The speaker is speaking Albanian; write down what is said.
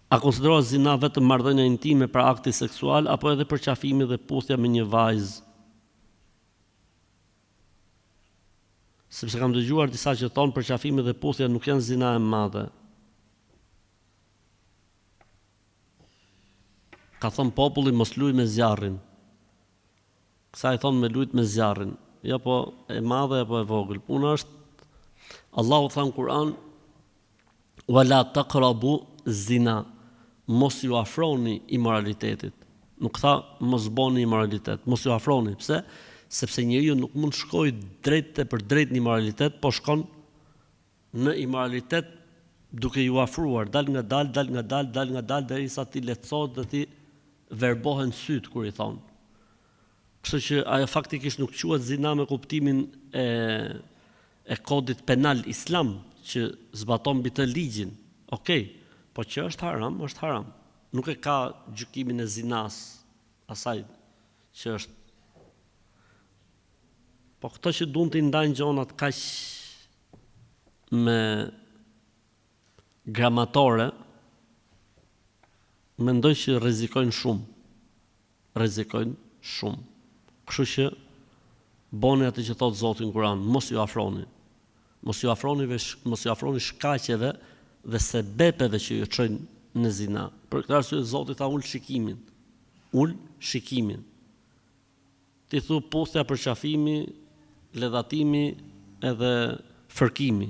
A konsiderohet zina vetëm marrëdhënia intime për akti seksual apo edhe për qafimi dhe puthja me një vajzë? Sepse kam dëgjuar disa që thonë për qafimi dhe puthja nuk janë zina e madhe. Ka thënë populli mos luj me zjarrin. Kësaj thonë me lujt me zjarrin. Jo po e madhe apo e vogël. Puna është Allahu tha në Kur'an wala taqrabu zina. Mos ju afroni imoralitetit. Nuk tha mos bëni imoralitet, mos ju afroni. Pse? Sepse njeriu nuk mund shkojë drejt për drejt në imoralitet, po shkon në imoralitet duke ju afruar, dal nga dal derisa ti lehtësohet dhe ti verbohen syt kur i thon. Kështu që ajo faktikisht nuk quhet zina me kuptimin e kodit penal islam që zbaton mbi të ligjin. Okej, po që është haram, është haram. Nuk e ka gjykimin e zinas asaj që është. Po këto që duan të ndajnë gjonat kaq me gramatore, mendoj që rrezikojnë shumë. Kështu që boni atë që thot Zoti në Kur'an, mos ju afroni. Mos ju afroni shkaqeve dhe sebepeve që ju çojnë në zina. Për këtë arsye Zoti tha ul shikimin. Ti thu puthja për qafimi, ledhatimi edhe fërkimi.